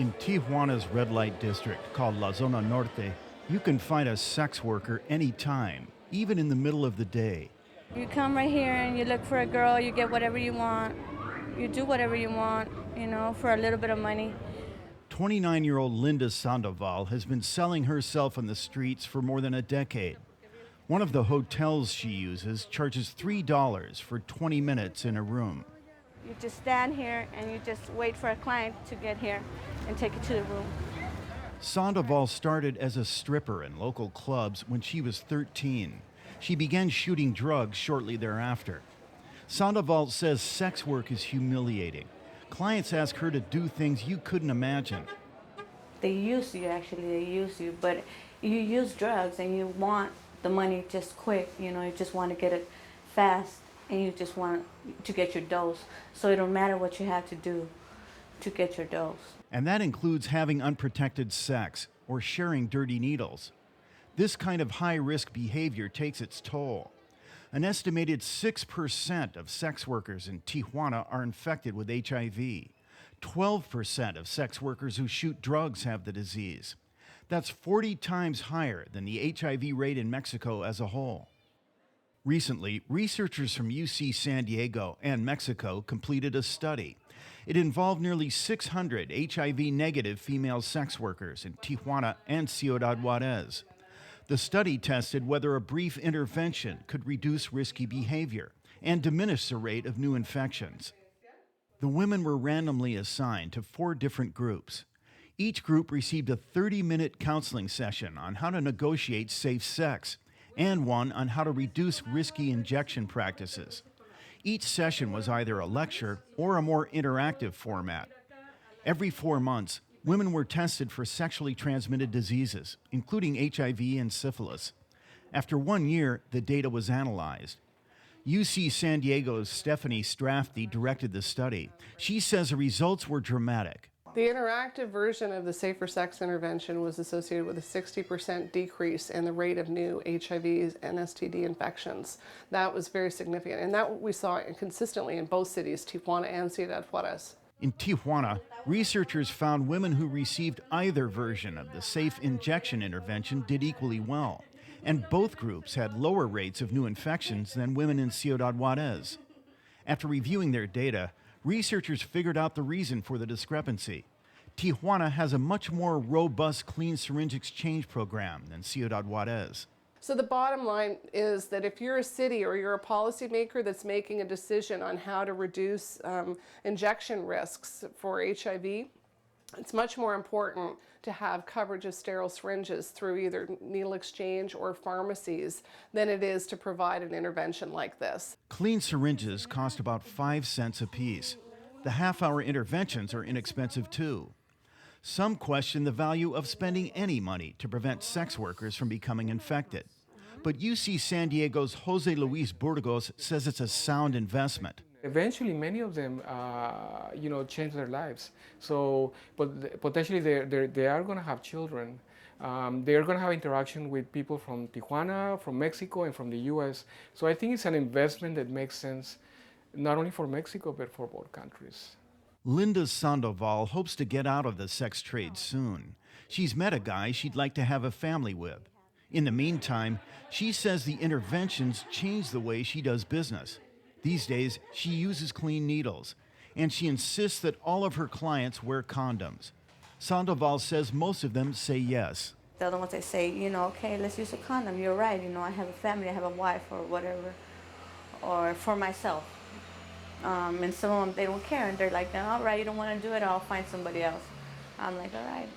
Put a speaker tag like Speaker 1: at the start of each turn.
Speaker 1: In Tijuana's red light district called La Zona Norte, you can find a sex worker anytime, even in the middle of the day.
Speaker 2: You come right here and you look for a girl, you get whatever you want, you do whatever you want, for a little bit of money.
Speaker 1: 29-year-old Linda Sandoval has been selling herself on the streets for more than a decade. One of the hotels she uses charges $3 for 20 minutes in a room.
Speaker 2: You just stand here and you just wait for a client to get here and take you to the room.
Speaker 1: Sandoval started as a stripper in local clubs when she was 13. She began shooting drugs shortly thereafter. Sandoval says sex work is humiliating. Clients ask her to do things you couldn't imagine.
Speaker 2: They use you, but you use drugs and you want the money just quick, you just want to get it fast and you just want to get your dose. So it don't matter what you have to do to get your dose.
Speaker 1: And that includes having unprotected sex or sharing dirty needles. This kind of high-risk behavior takes its toll. An estimated 6% of sex workers in Tijuana are infected with HIV. 12% of sex workers who shoot drugs have the disease. That's 40 times higher than the HIV rate in Mexico as a whole. Recently, researchers from UC San Diego and Mexico completed a study. It involved nearly 600 HIV-negative female sex workers in Tijuana and Ciudad Juarez. The study tested whether a brief intervention could reduce risky behavior and diminish the rate of new infections. The women were randomly assigned to 4 different groups. Each group received a 30-minute counseling session on how to negotiate safe sex and one on how to reduce risky injection practices. Each session was either a lecture or a more interactive format. Every 4 months, women were tested for sexually transmitted diseases, including HIV and syphilis. After 1 year, the data was analyzed. UC San Diego's Stephanie Strafty directed the study. She says the results were dramatic.
Speaker 3: The interactive version of the Safer Sex intervention was associated with a 60% decrease in the rate of new HIVs and STD infections. That was very significant, and that we saw consistently in both cities, Tijuana and Ciudad Juarez.
Speaker 1: In Tijuana, researchers found women who received either version of the safe injection intervention did equally well, and both groups had lower rates of new infections than women in Ciudad Juarez. After reviewing their data, researchers figured out the reason for the discrepancy. Tijuana has a much more robust clean syringe exchange program than Ciudad Juarez.
Speaker 3: So the bottom line is that if you're a city or you're a policymaker that's making a decision on how to reduce injection risks for HIV, it's much more important to have coverage of sterile syringes through either needle exchange or pharmacies than it is to provide an intervention like this.
Speaker 1: Clean syringes cost about 5 cents apiece. The half-hour interventions are inexpensive too. Some question the value of spending any money to prevent sex workers from becoming infected. But UC San Diego's Jose Luis Burgos says it's a sound investment.
Speaker 4: Eventually, many of them, change their lives. So, but potentially they are going to have children. They are going to have interaction with people from Tijuana, from Mexico, and from the U.S. So I think it's an investment that makes sense, not only for Mexico, but for both countries.
Speaker 1: Linda Sandoval hopes to get out of the sex trade soon. She's met a guy she'd like to have a family with. In the meantime, she says the interventions change the way she does business. These days, she uses clean needles, and she insists that all of her clients wear condoms. Sandoval says most of them say yes.
Speaker 2: The other ones, they say, okay, let's use a condom. You're right, I have a family, I have a wife or whatever, or for myself. And some of them, they don't care, and they're like, all right, you don't want to do it, I'll find somebody else. I'm like, all right.